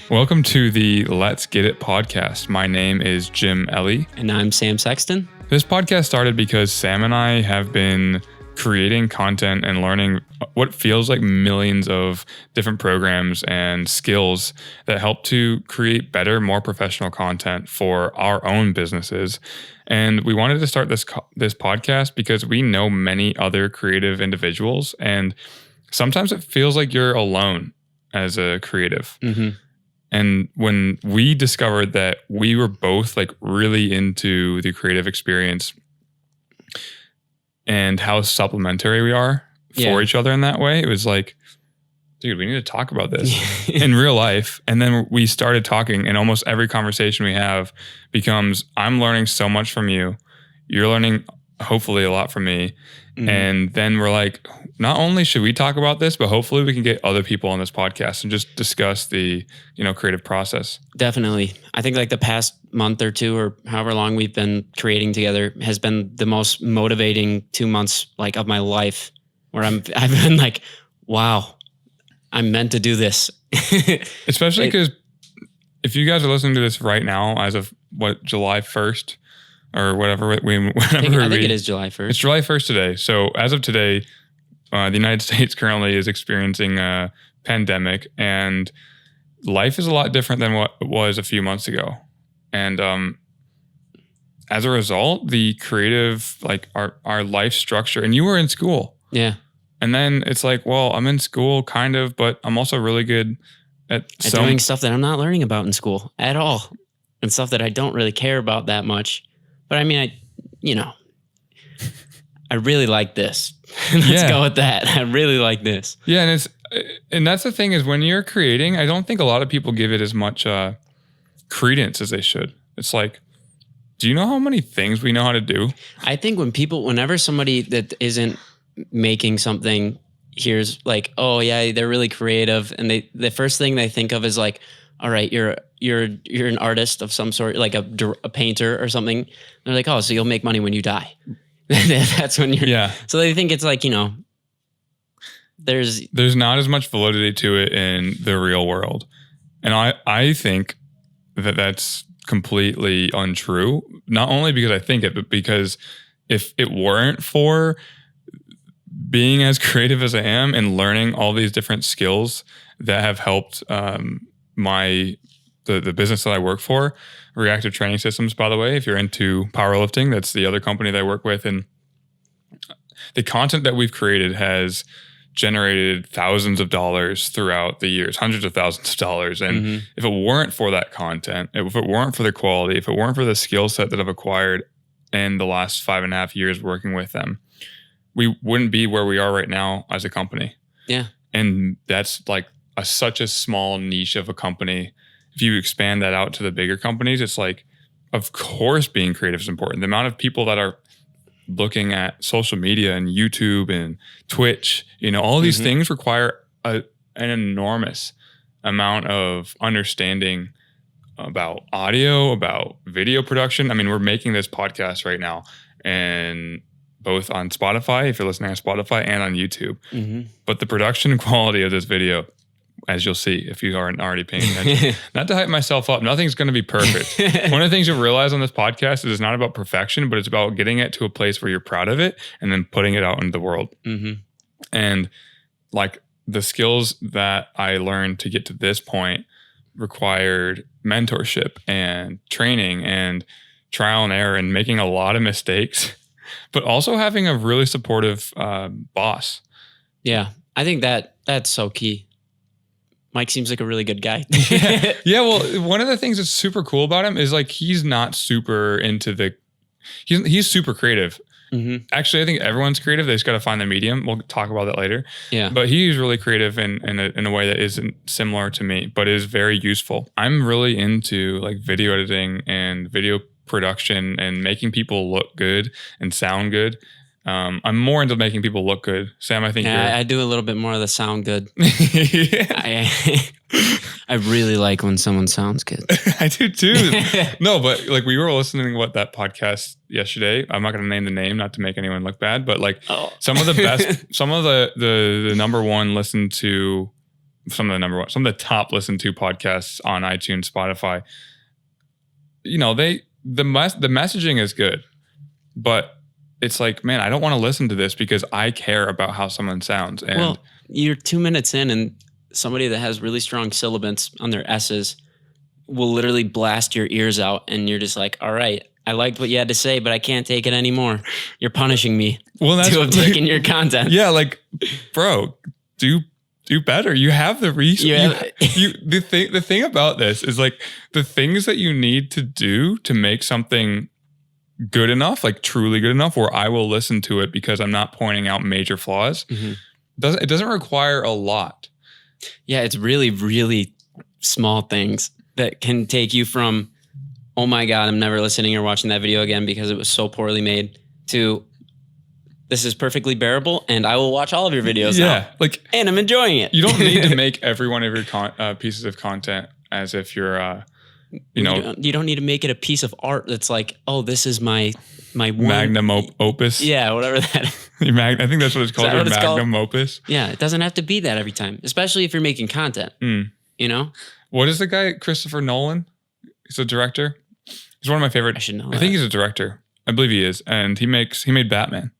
Welcome to the Let's Get It podcast. My name is Jim Ellie. And I'm Sam Sexton. This podcast started because Sam and I have been creating content and learning what feels like millions of different programs and skills that help to create better, more professional content for our own businesses. And we wanted to start this podcast because we know many other creative individuals, and sometimes it feels like you're alone as a creative. Mm-hmm. And when we discovered that we were both like really into the creative experience and how supplementary we are for each other in that way, it was like, dude, we need to talk about this in real life. And then we started talking, and almost every conversation we have becomes, I'm learning so much from you. You're learning hopefully a lot from me. Mm-hmm. And then we're like, not only should we talk about this, but hopefully we can get other people on this podcast and just discuss the, creative process. Definitely. I think like the past month or two or however long we've been creating together has been the most motivating 2 months like of my life, where I've been like, wow, I'm meant to do this. Especially because if you guys are listening to this right now, as of July 1st, or whatever. I think it is July 1st. It's July 1st today. So as of today, the United States currently is experiencing a pandemic, and life is a lot different than what it was a few months ago. And as a result, the creative, like our life structure, and you were in school. Yeah. And then it's like, well, I'm in school kind of, but I'm also really good at doing stuff that I'm not learning about in school at all, and stuff that I don't really care about that much. But I mean, I really like this. Let's go with that. I really like this. Yeah. And that's the thing, is when you're creating, I don't think a lot of people give it as much credence as they should. It's like, do you know how many things we know how to do? I think whenever somebody that isn't making something hears like, oh yeah, they're really creative, and the first thing they think of is like, all right, you're an artist of some sort, like a painter or something. They're like, oh, so you'll make money when you die. That's when you're. Yeah. So they think it's like, there's not as much validity to it in the real world, and I think that that's completely untrue. Not only because I think it, but because if it weren't for being as creative as I am and learning all these different skills that have helped the business that I work for, Reactive Training Systems, by the way, if you're into powerlifting, that's the other company that I work with. And the content that we've created has generated thousands of dollars throughout the years, hundreds of thousands of dollars. And if it weren't for that content, if it weren't for the quality, if it weren't for the skill set that I've acquired in the last 5.5 years working with them, we wouldn't be where we are right now as a company. Yeah. And that's like such a small niche of a company. If you expand that out to the bigger companies, it's like, of course, being creative is important. The amount of people that are looking at social media and YouTube and Twitch, all these things require an enormous amount of understanding about audio, about video production. I mean, we're making this podcast right now, and both on Spotify, if you're listening on Spotify, and on YouTube. Mm-hmm. But the production quality of this video, as you'll see if you aren't already paying attention, not to hype myself up, nothing's going to be perfect. One of the things you'll realize on this podcast is it's not about perfection, but it's about getting it to a place where you're proud of it and then putting it out into the world. Mm-hmm. And like the skills that I learned to get to this point required mentorship and training and trial and error and making a lot of mistakes, but also having a really supportive boss. Yeah, I think that's so key. Mike seems like a really good guy. Yeah, well, one of the things that's super cool about him is like he's not super into he's super creative. Mm-hmm. Actually, I think everyone's creative. They just got to find the medium. We'll talk about that later. Yeah. But he's really creative in a way that isn't similar to me, but is very useful. I'm really into like video editing and video production and making people look good and sound good. I'm more into making people look good. Sam, I think I do a little bit more of the sound good. I really like when someone sounds good. I do too. No, but like we were listening to that podcast yesterday. I'm not going to name the name, not to make anyone look bad, but like some of the best, some of the number one listened to, some of the top listened to podcasts on iTunes, Spotify. You know, the messaging is good, but it's like, man, I don't want to listen to this because I care about how someone sounds. And well, you're 2 minutes in and somebody that has really strong sibilants on their S's will literally blast your ears out. And you're just like, all right, I liked what you had to say, but I can't take it anymore. You're punishing me to have taken your content. Yeah. Like, bro, do better. You have the resource. The thing about this is like the things that you need to do to make something good enough, like truly good enough, where I will listen to it because I'm not pointing out major flaws. Mm-hmm. It doesn't require a lot. Yeah, it's really, really small things that can take you from, oh my God, I'm never listening or watching that video again because it was so poorly made, to this is perfectly bearable and I will watch all of your videos now. Like, and I'm enjoying it. You don't need to make every one of your pieces of content as if you're you don't need to make it a piece of art that's like, oh, this is my magnum opus. Yeah, whatever that is. I think that's what it's called. Your magnum opus. Yeah, it doesn't have to be that every time, especially if you're making content. You know? What is the guy, Christopher Nolan? He's a director. He's one of my favorite. I should know. I think he's a director. I believe he is. And he made Batman.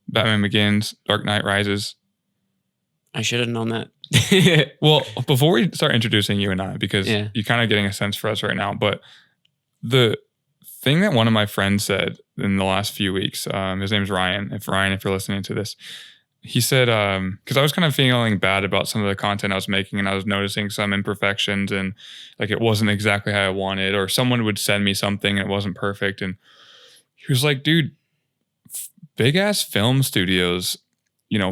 Batman Begins, Dark Knight Rises. I should have known that. Well, before we start introducing you and I, because you're kind of getting a sense for us right now, but the thing that one of my friends said in the last few weeks, his name's Ryan. If you're listening to this, he said, because I was kind of feeling bad about some of the content I was making and I was noticing some imperfections and like it wasn't exactly how I wanted, or someone would send me something and it wasn't perfect. And he was like, dude, big ass film studios,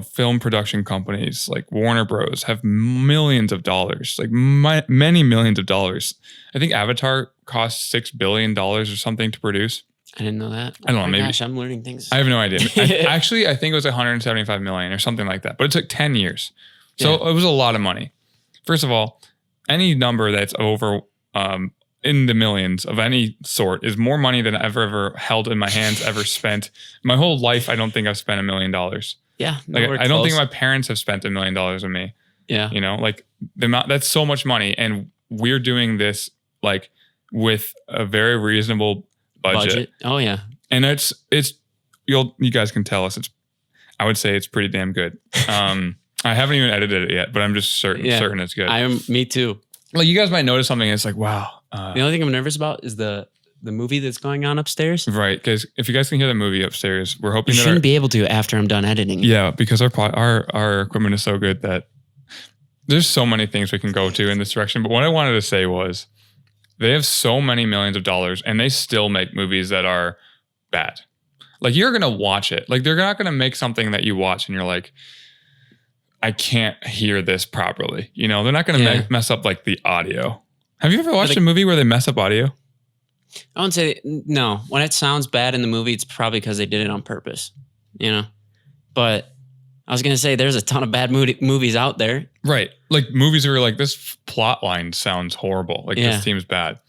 film production companies like Warner Bros. Have millions of dollars, like many millions of dollars. I think Avatar cost $6 billion or something to produce. I didn't know that. I don't know. Maybe. Gosh, I'm learning things. I have no idea. I think it was 175 million or something like that, but it took 10 years. So it was a lot of money. First of all, any number that's over in the millions of any sort is more money than I've ever held in my hands, ever spent. My whole life, I don't think I've spent $1 million. Yeah. Like I don't think my parents have spent $1 million on me. Yeah. Like the amount, that's so much money. And we're doing this like with a very reasonable budget. Oh yeah. And you guys can tell us I would say it's pretty damn good. I haven't even edited it yet, but I'm just certain it's good. Me too. Like you guys might notice something. It's like, wow. The only thing I'm nervous about is the movie that's going on upstairs. Right. Because if you guys can hear the movie upstairs, we're hoping you shouldn't be able to after I'm done editing. Yeah. Because our equipment is so good that there's so many things we can go to in this direction. But what I wanted to say was they have so many millions of dollars and they still make movies that are bad. Like you're going to watch it. Like they're not going to make something that you watch and you're like, I can't hear this properly. They're not going to mess up like the audio. Have you ever watched a movie where they mess up audio? I wouldn't say no. When it sounds bad in the movie, it's probably because they did it on purpose, But I was going to say there's a ton of bad movies out there. Right. Like movies where like this plot line sounds horrible. Like this seems bad.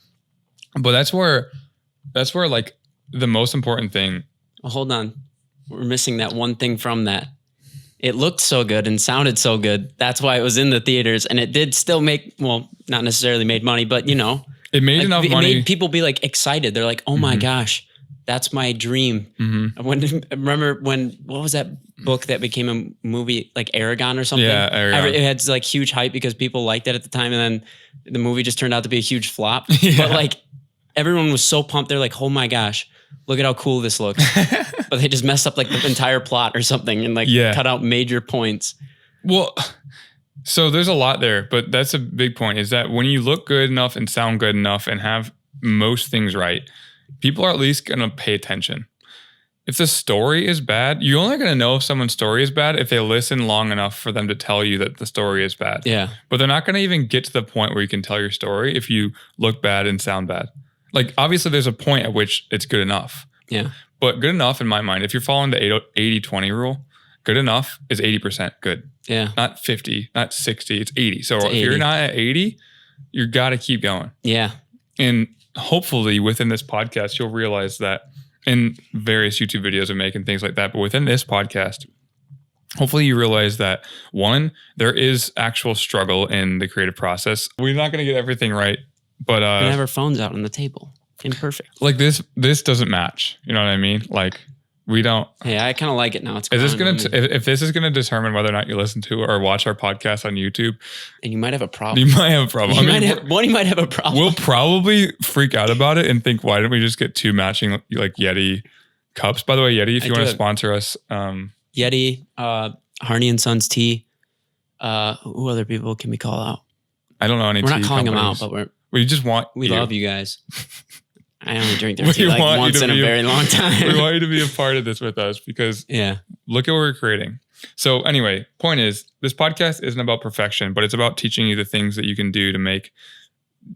But that's where like the most important thing. Well, hold on. We're missing that one thing from that. It looked so good and sounded so good. That's why it was in the theaters. And it did still not necessarily made money, but it made enough money. It made people be like excited. They're like, oh my gosh, that's my dream. Mm-hmm. What was that book that became a movie, like Aragon or something? Yeah, Aragon. It had like huge hype because people liked it at the time. And then the movie just turned out to be a huge flop. But like everyone was so pumped. They're like, oh my gosh, look at how cool this looks. But they just messed up like the entire plot or something and cut out major points. Well, so there's a lot there, but that's a big point is that when you look good enough and sound good enough and have most things right, people are at least going to pay attention. If the story is bad, you're only going to know if someone's story is bad if they listen long enough for them to tell you that the story is bad. Yeah. But they're not going to even get to the point where you can tell your story if you look bad and sound bad. Like obviously there's a point at which it's good enough. Yeah. But good enough in my mind, if you're following the 80-20 rule, good enough is 80% good. Yeah. Not 50, not 60, it's 80. So It's if 80. you're not at 80, you got to keep going. Yeah. And hopefully within this podcast, you'll realize that in various YouTube videos and making things like that, but within this podcast, hopefully you realize that one, there is actual struggle in the creative process. We're not going to get everything right, but We have our phones out on the table. Imperfect. like this doesn't match. You know what I mean? Like we don't. Hey, I kind of like it now. It's Is this growing going on me. to, if this is going to determine whether or not you listen to or watch our podcast on YouTube, And you might have a problem. you might have a problem. You might have a problem. We'll probably freak out about it and think, why didn't we just get 2 matching like Yeti cups? By the way, Yeti, if you want to sponsor us, Yeti, Harney and Sons Tea. Who other people can we call out? I don't know any. We're not tea calling companies. them out, but We just want we love you guys. I only drink their We tea like want you once to in a be a- very long time. we want you to be a part of this with us because Yeah. look at what we're creating. So anyway, point is, this podcast isn't about perfection, but it's about teaching you the things that you can do to make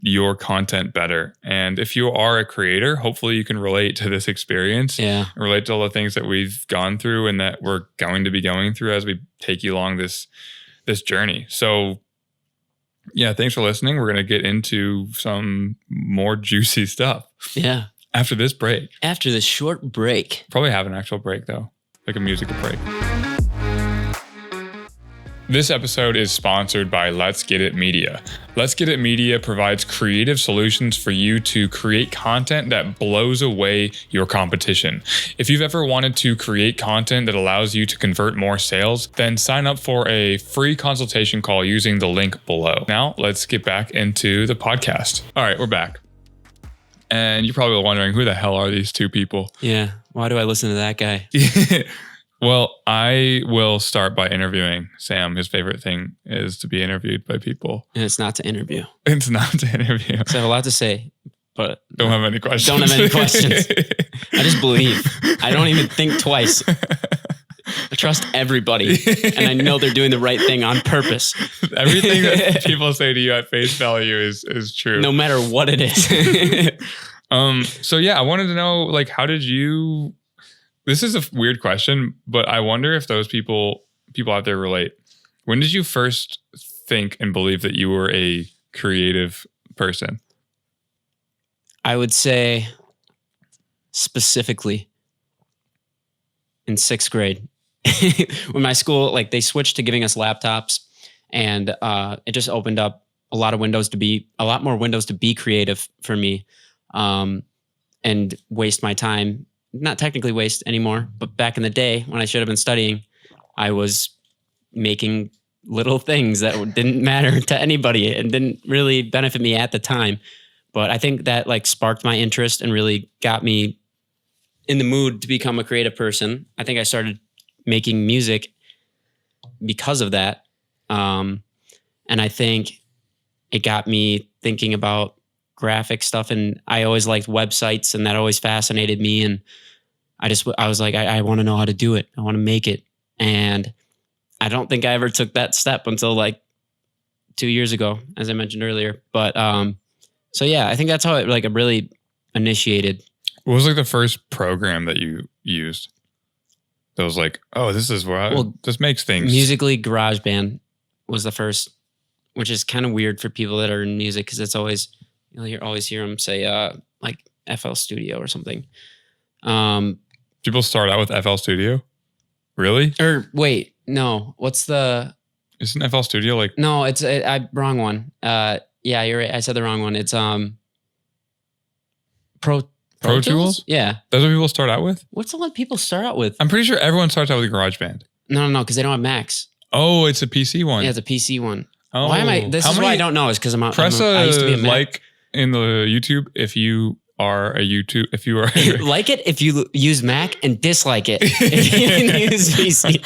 your content better. And if you are a creator, hopefully you can relate to this experience. Yeah. Relate to all the things that we've gone through and that we're going to be going through as we take you along this journey. So yeah, thanks for listening. We're going to get into some more juicy stuff Yeah. after this break. After this short break. Probably have an actual break though, like a musical break. This episode is sponsored by Let's Get It Media. Let's Get It Media provides creative solutions for you to create content that blows away your competition. If you've ever wanted to create content that allows you to convert more sales, then sign up for a free consultation call using the link below. Now, let's get back into the podcast. All right, we're back. And you're probably wondering, who the hell are these 2 people? Yeah. Why do I listen to that guy? Well, I will start by interviewing Sam. His favorite thing is to be interviewed by people. And it's not to interview. It's not to interview. So I have a lot to say, but Don't have any questions. don't have any questions. I just believe. I don't even think twice. I trust everybody. And I know they're doing the right thing on purpose. Everything that people say to you at face value is true. No matter what it is. So yeah, I wanted to know, like, how did you... This is a weird question, but I wonder if those people out there relate. When did you first think and believe that you were a creative person? I would say specifically in 6th grade. When my school, like, they switched to giving us laptops, and it just opened up a lot more windows to be creative for me, and waste my time. Not technically waste anymore, but back in the day when I should have been studying, I was making little things that didn't matter to anybody and didn't really benefit me at the time. But I think that like sparked my interest and really got me in the mood to become a creative person. I think I started making music because of that. And I think it got me thinking about graphic stuff, and I always liked websites, and that always fascinated me. And I was like, I want to know how to do it. I want to make it. And I don't think I ever took that step until like 2 years ago, as I mentioned earlier. But so yeah, I think that's how it like really initiated. What was like the first program that you used? That was like, oh, this is where this makes things. Musically, GarageBand was the first, which is kind of weird for people that are in music because it's always, you'll always hear them say like FL Studio or something. People start out with FL Studio? Really? Or wait, no. What's the... Isn't FL Studio like... No, it's wrong one. Yeah, you're right. I said the wrong one. It's Pro Tools? Yeah. That's what people start out with? What's the one people start out with? I'm pretty sure everyone starts out with GarageBand. No, because they don't have Macs. Oh, it's a PC one. Yeah, it's a PC one. Oh, why am I... This is why I don't know. Is because I used to be a Mac. like in the YouTube if you are a YouTube... If you are... Like it if you use Mac, and dislike it if you use PC.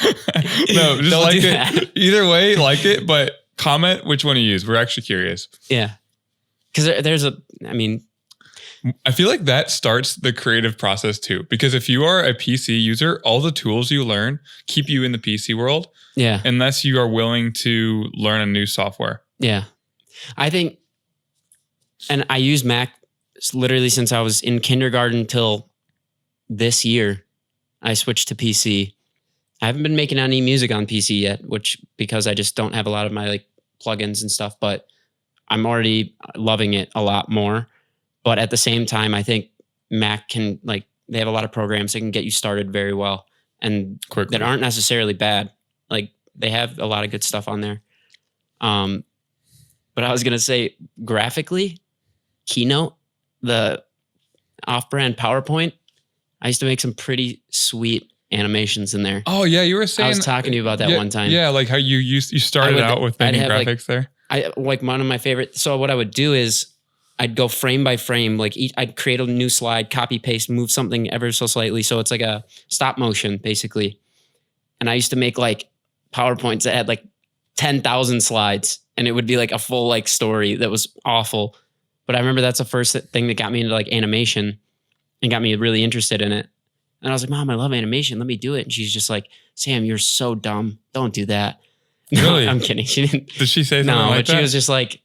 No, just Don't like do it. that. Either way, like it, but comment which one you use. We're actually curious. Yeah. Because there's I feel like that starts the creative process too. Because if you are a PC user, all the tools you learn keep you in the PC world. Yeah. Unless you are willing to learn a new software. Yeah. I think, and I use Mac literally since I was in kindergarten till this year. I switched to PC. I haven't been making any music on PC yet, which because I just don't have a lot of my like plugins and stuff, but I'm already loving it a lot more. But at the same time, I think Mac can like, they have a lot of programs that can get you started very well and Quickly. that aren't necessarily bad. Like they have a lot of good stuff on there. But I was going to say graphically, Keynote, the off-brand PowerPoint, I used to make some pretty sweet animations in there. Oh yeah, you were saying. I was talking to you about that one time. Yeah, like how you started out with making graphics there. I like one of my favorite. So what I would do is I'd go frame by frame. Like I'd create a new slide, copy paste, move something ever so slightly. So it's like a stop motion basically. And I used to make like PowerPoints that had like 10,000 slides, and it would be like a full like story that was awful. But I remember that's the first thing that got me into like animation and got me really interested in it. And I was like, Mom, I love animation. Let me do it. And she's just like, Sam, you're so dumb. Don't do that. No, Really? I'm kidding. She didn't. Did she say something No, like but that? she was just like,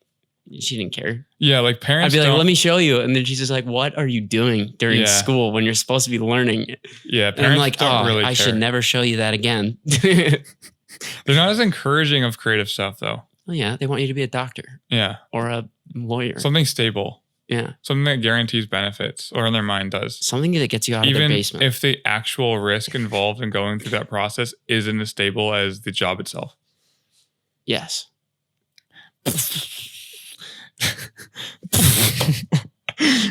she didn't care. Yeah, like parents. I'd be like, don't- let me show you. And then she's just like, what are you doing during Yeah. school when you're supposed to be learning? Yeah, And parents I'm like, don't oh, really I care. should never show you that again. They're not as encouraging of creative stuff though. Well, yeah, they want you to be a doctor Yeah, or a lawyer. something stable, Yeah. something that guarantees benefits, or in their mind does. Something that gets you out of the Even basement. if the actual risk involved in going through that process isn't as stable as the job itself. Yes.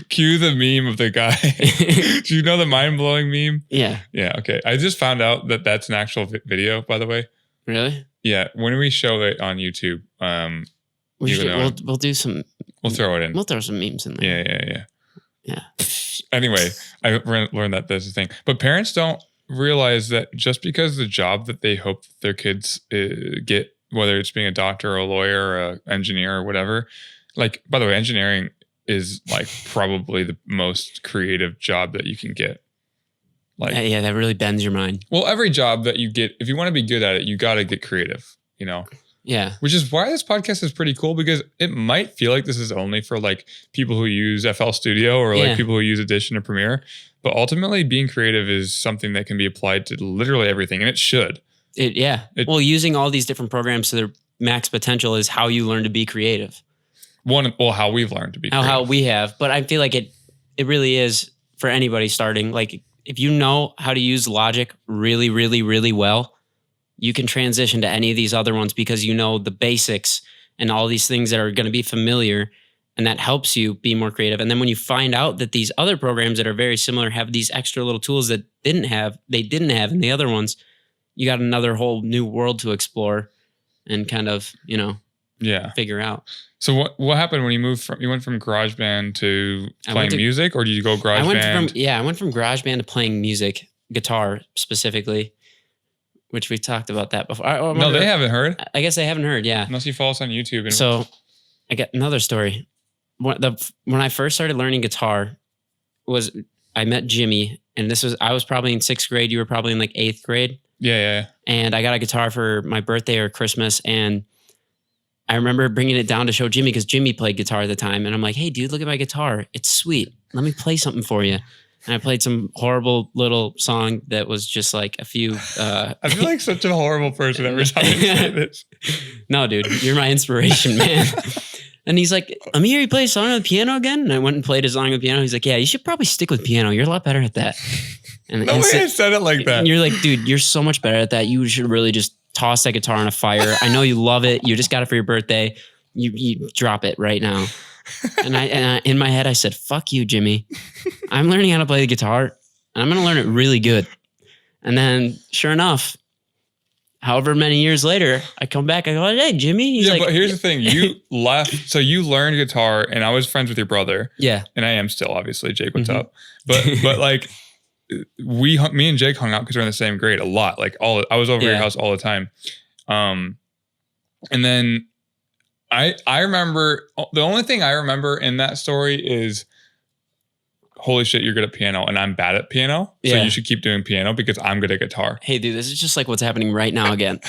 Cue the meme of the guy. Do you know the mind-blowing meme? Yeah. Yeah, okay. I just found out that that's an actual video, by the way. Really? Yeah, when we show it on YouTube, We Even should, though- we'll do some. we'll throw it in. We'll throw some memes in there. Yeah. Yeah. Anyway, I learned that that's the thing. But parents don't realize that just because the job that they hope their kids get, whether it's being a doctor or a lawyer or an engineer or whatever, like, by the way, engineering is like probably the most creative job that you can get. Like, Yeah, that really bends your mind. well, every job that you get, if you want to be good at it, you got to get creative, you know? Yeah. Which is why this podcast is pretty cool, because it might feel like this is only for like people who use FL Studio or like Yeah. people who use Audition or Premiere. But ultimately, being creative is something that can be applied to literally everything, and it should. Well, using all these different programs to their max potential is how you learn to be creative. How we've learned to be creative. How we have, but I feel like it really is for anybody starting. Like if you know how to use Logic really, really, really well, you can transition to any of these other ones because you know the basics and all these things that are going to be familiar, and that helps you be more creative. And then when you find out that these other programs that are very similar have these extra little tools that they didn't have in the other ones, you got another whole new world to explore and kind of, Yeah. figure out. So what happened when you went from GarageBand to I playing went to- music, or did you go GarageBand? I went from GarageBand to playing music, guitar specifically, which we talked about that before. No, they haven't heard. I guess they haven't heard. Yeah. Unless you follow us on YouTube. And So I got another story. When I first started learning guitar, I met Jimmy, and I was probably in 6th grade. You were probably in like 8th grade. yeah. And I got a guitar for my birthday or Christmas, and I remember bringing it down to show Jimmy because Jimmy played guitar at the time. And I'm like, hey, dude, look at my guitar. It's sweet. Let me play something for you. And I played some horrible little song that was just like a few. I feel like such a horrible person every time you say this. No, dude, you're my inspiration, man. And he's like, let me hear you play a song on the piano again. And I went and played a song on the piano. He's like, yeah, you should probably stick with piano. You're a lot better at that. And No way I said it like that. And you're like, dude, you're so much better at that. You should really just toss that guitar on a fire. I know you love it. You just got it for your birthday. You drop it right now. And I in my head, I said, fuck you, Jimmy. I'm learning how to play the guitar, and I'm going to learn it really good. And then sure enough, however many years later, I come back, I go, hey, Jimmy. He's Yeah, like, but here's the thing. You left, so you learned guitar, and I was friends with your brother, yeah. and I am still, obviously. Jake, what's Mhm. up? But like, me and Jake hung out because we're in the same grade a lot. Like I was over your Yeah. house all the time. And then I remember, the only thing I remember in that story is holy shit, you're good at piano and I'm bad at piano. So Yeah. you should keep doing piano because I'm good at guitar. Hey, dude, this is just like what's happening right now again.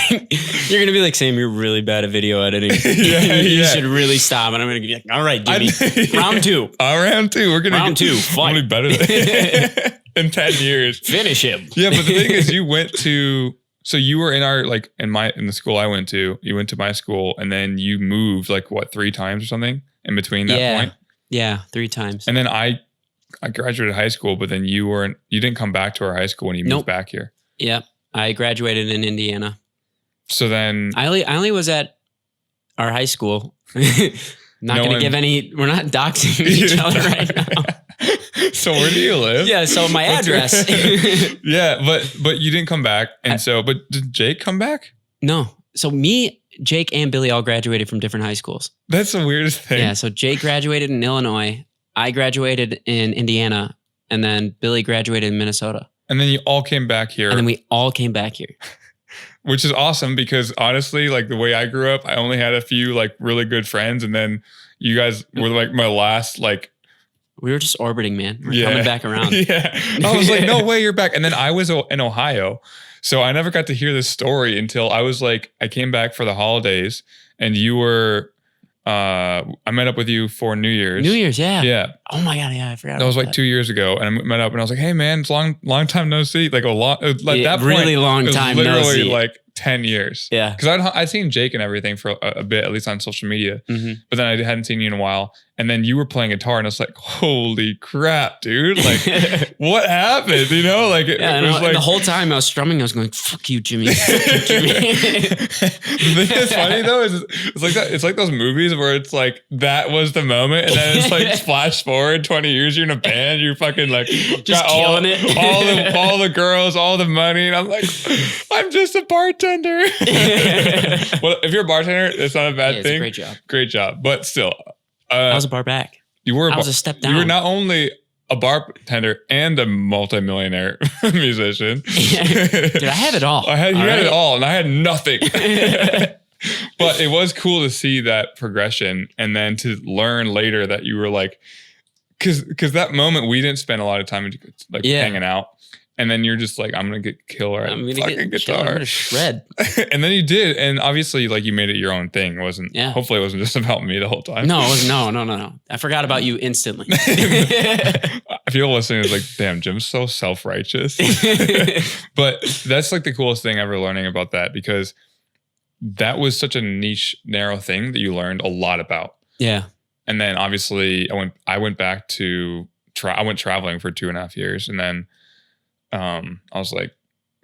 You're going to be like, Sam, you're really bad at video editing. You should really stop. And I'm going to be like, all right, Jimmy, round 2. Round 2. We're going to Round 2. I'm Fight. gonna be better than in 10 years. Finish him. Yeah, but the thing is you went to, so you were in in the school I went to, you went to my school and then you moved 3 times or something in between that point. Yeah, 3 times. And then I graduated high school, but then you didn't come back to our high school when you moved back here. Yeah, I graduated in Indiana. So then I only was at our high school. Not going to give any. We're not doxing each other right now. So where do you live? Yeah, so my address. Yeah, but you didn't come back, and but did Jake come back? No. So me, Jake, and Billy all graduated from different high schools. That's the weirdest thing. Yeah. So Jake graduated in Illinois. I graduated in Indiana, and then Billy graduated in Minnesota. And then you all came back here. And then we all came back here. Which is awesome because honestly, the way I grew up, I only had a few really good friends, and then you guys were my last We were just orbiting, man. We're coming back around. Yeah. I was like, no way, you're back. And then I was in Ohio. So I never got to hear this story until I was I came back for the holidays and you were, I met up with you for New Year's. New Year's, yeah. Yeah. Oh my God, yeah, I forgot. That was 2 years ago. And I met up and I was like, hey man, it's long time no see. That point, really long time no see. Literally 10 years. Yeah. Because I'd seen Jake and everything for a bit, at least on social media. Mm-hmm. But then I hadn't seen you in a while. And then you were playing guitar and I was like, holy crap, dude. What happened? You know, it was the whole time I was strumming, I was going, fuck you, Jimmy. Fuck you, Jimmy. The thing that's funny though is it's like that. It's like those movies where it's that was the moment, and then it's flash forward 20 years, you're in a band, you're fucking just got killing it. all the girls, all the money, and I'm like, I'm just a bartender. Well, if you're a bartender, it's not a bad thing. It's a great job. Great job, but still, I was a bar back. You were. I was a step down. You were not only a bartender and a multimillionaire musician. Dude, I have it all. You had it all, and I had nothing. But it was cool to see that progression, and then to learn later that you were because that moment we didn't spend a lot of time hanging out. And then you're just I'm gonna get killer at fucking guitar. I'm gonna shred. And then you did, and obviously you made it your own thing. It wasn't. Yeah. Hopefully, it wasn't just about me the whole time. No, it was no. I forgot about you instantly. People listening is damn, Jim's so self-righteous. But that's the coolest thing ever, learning about that, because that was such a niche, narrow thing that you learned a lot about. Yeah. And then obviously I went back to I went traveling for 2.5 years, and then I was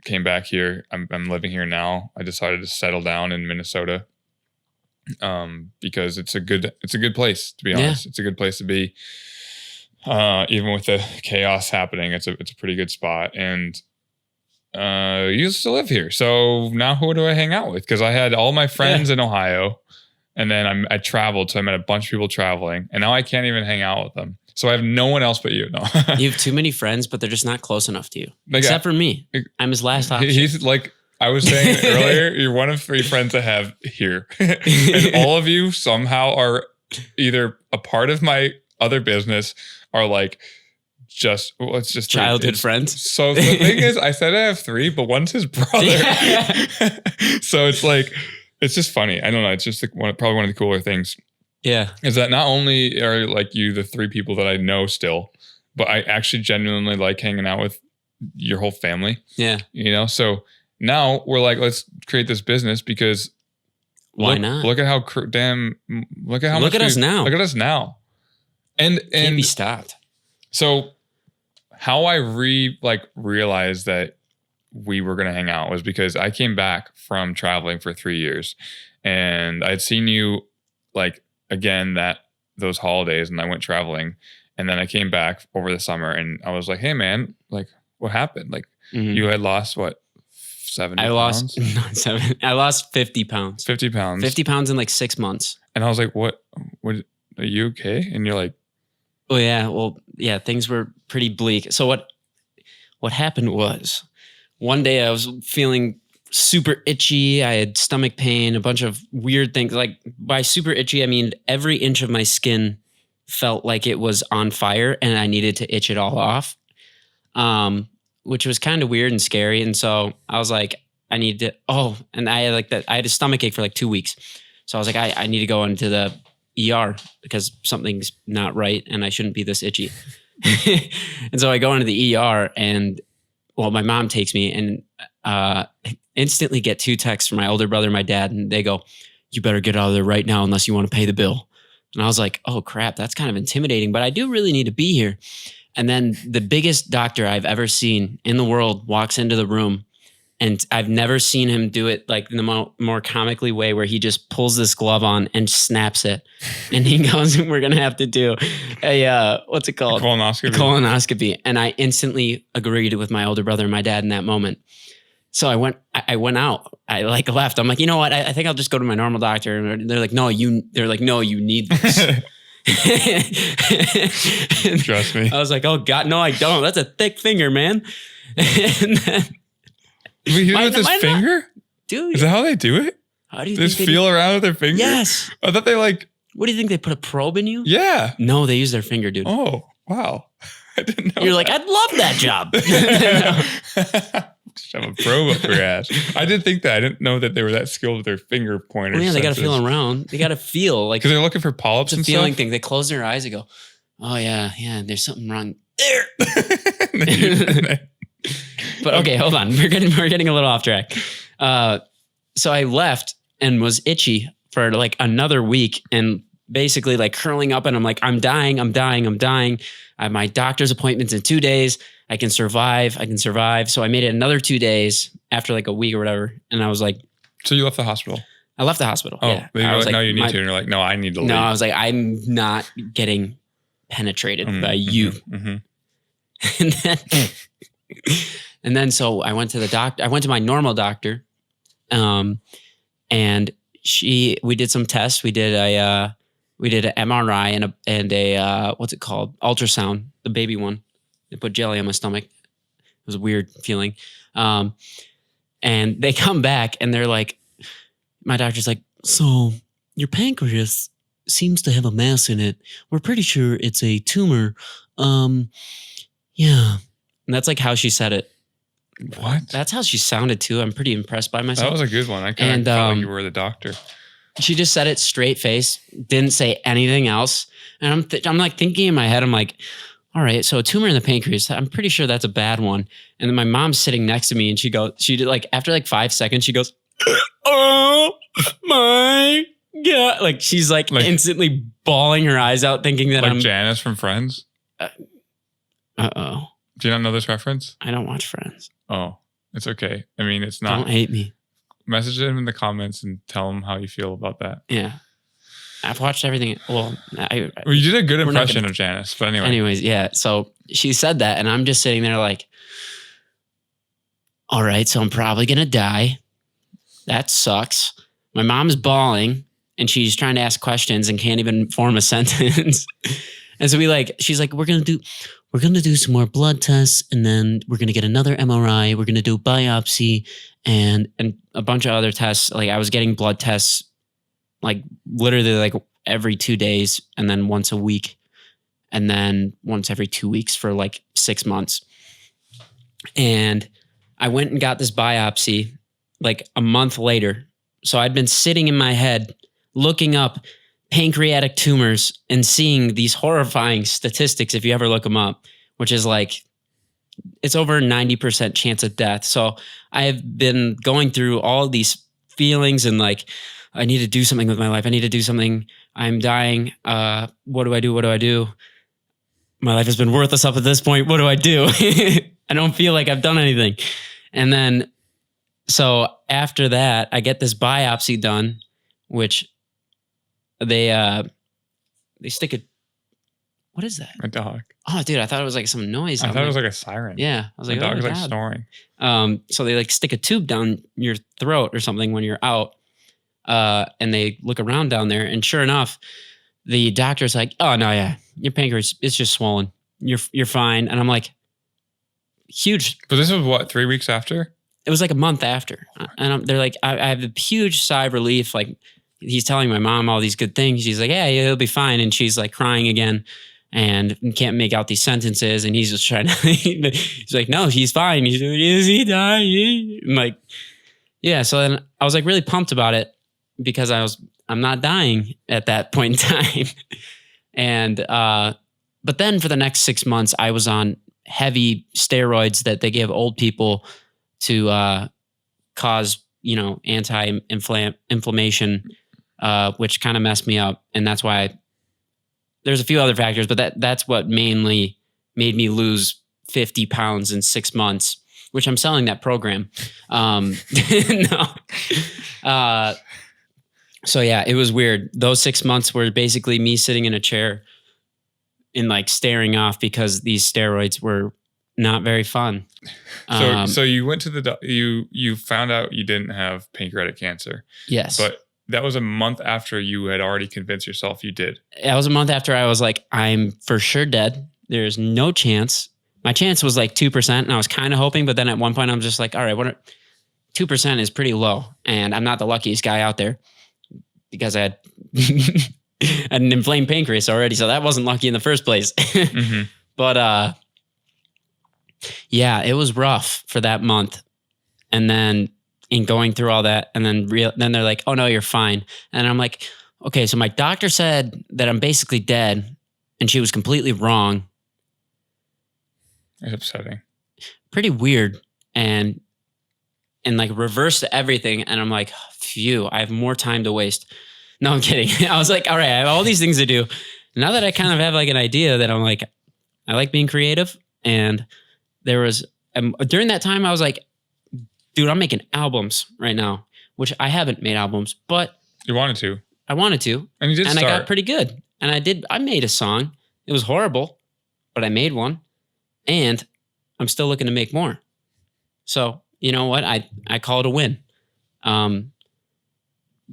came back here. I'm living here now. I decided to settle down in Minnesota because it's a good place, to be honest. It's a good place to be. Even with the chaos happening, it's a pretty good spot. And you used to live here. So now who do I hang out with? Because I had all my friends in Ohio, and then I traveled. So I met a bunch of people traveling, and now I can't even hang out with them. So I have no one else but you. No, you have too many friends, but they're just not close enough to you. Except for me, I'm his last option. He's I was saying earlier, you're one of 3 friends I have here, and all of you somehow are either a part of my other business or it's just childhood friends. So the thing is, I said I have 3, but one's his brother. Yeah. So it's it's just funny. I don't know. It's just probably one of the cooler things. Yeah. Is that not only are you the 3 people that I know still, but I actually genuinely like hanging out with your whole family. Yeah. You know, so now we're let's create this business because why not? Look at how look at how look much at us now. Look at us now. And can't be stopped. So how I realized that we were going to hang out was because I came back from traveling for 3 years, and I'd seen you again those holidays, and I went traveling, and then I came back over the summer, and I was like, hey man, what happened? You had lost what, 70 pounds? Not 7. I lost 50 pounds. 50 pounds. 50 pounds in 6 months. And I was like, what, are you okay? And you're like, oh yeah, well, yeah, things were pretty bleak. So what happened was, one day I was feeling super itchy. I had stomach pain, a bunch of weird things. By super itchy, I mean every inch of my skin felt like it was on fire and I needed to itch it all off, which was kind of weird and scary. And so I was like, I need to, and I had like that. I had a stomach ache for like 2 weeks. So I was like, I need to go into the ER because something's not right and I shouldn't be this itchy. And so I go into the ER and my mom takes me and instantly get 2 texts from my older brother and my dad. And they go, you better get out of there right now unless you want to pay the bill. And I was like, oh crap, that's kind of intimidating, but I do really need to be here. And then the biggest doctor I've ever seen in the world walks into the room, and I've never seen him do it like in the more comically way where he just pulls this glove on and snaps it. And he goes, we're going to have to do what's it called? A colonoscopy. A colonoscopy. And I instantly agreed with my older brother and my dad in that moment. So I went out. I like left. I'm like, you know what? I think I'll just go to my normal doctor. And they're like, no, you need this. Trust me. I was like, oh God, no, I don't. That's a thick finger, man. And then, wait, he did it with his finger? Dude. Is that how they do it? How do you they think just feel around with their finger? Yes. I thought they like. What do you think? They put a probe in you? Yeah. No, they use their finger, dude. Oh, wow. I didn't know. You're like, I'd love that job. Shove a probe up your ass. I did think that. I didn't know that they were that skilled with their finger pointers. Well, yeah, they got to feel around. They got to feel like. Because they're looking for polyps it's and a feeling stuff. thing. They close their eyes and go, oh, yeah, there's something wrong there. But okay, hold on. We're getting a little off track. So I left and was itchy for like another week and basically like curling up, and I'm like, I'm dying. I have my doctor's appointments in 2 days. I can survive. So I made it another 2 days after like a week or whatever. And I was like, so you left the hospital? I left the hospital. Oh, yeah. I was like, no, you need to. And you're like, no, I need to leave. No, I was like, I'm not getting penetrated by you. Mm-hmm. And then so I went to the doctor. I went to my normal doctor, and we did some tests. We did an MRI and a what's it called? Ultrasound, the baby one. They put jelly on my stomach. It was a weird feeling. And they come back and they're like, my doctor's like, so your pancreas seems to have a mass in it. We're pretty sure it's a tumor. Yeah. And that's like how she said it. What? That's how she sounded too. I'm pretty impressed by myself. That was a good one. I kind of felt like you were the doctor. She just said it straight face, didn't say anything else. And I'm like thinking in my head, I'm like, all right, so a tumor in the pancreas, I'm pretty sure that's a bad one. And then my mom's sitting next to me and she did like, after like 5 seconds, she goes, oh my God. Like she's like instantly bawling her eyes out thinking that like I'm Janice from Friends. Uh-oh. Do you not know this reference? I don't watch Friends. Oh, it's okay. I mean, it's not. Don't hate me. Message him in the comments and tell him how you feel about that. Yeah. I've watched everything. Well, you did a good impression of Janice, but anyway. Anyways, yeah. So she said that, and I'm just sitting there like, all right, so I'm probably going to die. That sucks. My mom's bawling, and she's trying to ask questions and can't even form a sentence. And so she's like, we're going to do some more blood tests, and then we're going to get another MRI. We're going to do biopsy and a bunch of other tests. Like I was getting blood tests like literally like every 2 days, and then once a week, and then once every 2 weeks for like 6 months. And I went and got this biopsy like a month later. So I'd been sitting in my head looking up pancreatic tumors and seeing these horrifying statistics, if you ever look them up, which is like, it's over 90% chance of death. So I have been going through all of these feelings and like, I need to do something with my life. I need to do something. I'm dying. What do I do? My life has been worthless up at this point. What do I do? I don't feel like I've done anything. And then, so after that, I get this biopsy done, which they stick a, what is that? A dog. Oh, dude, I thought it was like some noise. I thought it was like a siren. Yeah. I was like, the dog's oh like God. snoring. So they like stick a tube down your throat or something when you're out. And they look around down there, and sure enough, the doctor's like, "Oh no, yeah, your pancreas it's just swollen. You're fine." And I'm like, huge. But this was what, 3 weeks after? It was like a month after, and they're like, I have a huge sigh of relief. Like, he's telling my mom all these good things. She's like, yeah, he'll be fine. And she's like crying again and can't make out these sentences. And he's just trying to, he's like, no, he's fine. He's like, is he dying? I'm like, yeah. So then I was like really pumped about it because I'm not dying at that point in time. And, but then for the next 6 months, I was on heavy steroids that they give old people to cause, anti-inflammation, which kind of messed me up. And that's why there's a few other factors, but that's what mainly made me lose 50 pounds in 6 months, which I'm selling that program. No. So yeah, it was weird. Those 6 months were basically me sitting in a chair and like staring off because these steroids were not very fun. So you went to you found out you didn't have pancreatic cancer. Yes. But that was a month after you had already convinced yourself you did. That was a month after I was like, I'm for sure dead. There's no chance. My chance was like 2%, and I was kind of hoping, but then at one point I'm just like, all right, 2% is pretty low, and I'm not the luckiest guy out there because I had an inflamed pancreas already, so that wasn't lucky in the first place. Mm-hmm. But yeah, it was rough for that month, and then in going through all that, and then they're like, oh no, you're fine, and I'm like, okay, so my doctor said that I'm basically dead, and she was completely wrong. It's upsetting. Pretty weird, and like reverse to everything, and I'm like, phew, I have more time to waste. No, I'm kidding. I was like, all right, I have all these things to do. Now that I kind of have like an idea that I'm like, I like being creative. And there was, during that time, I was like, dude, I'm making albums right now, which I haven't made albums, but you wanted to. I wanted to. And you did start. I got pretty good. And I made a song. It was horrible, but I made one. And I'm still looking to make more. So, you know what? I call it a win. On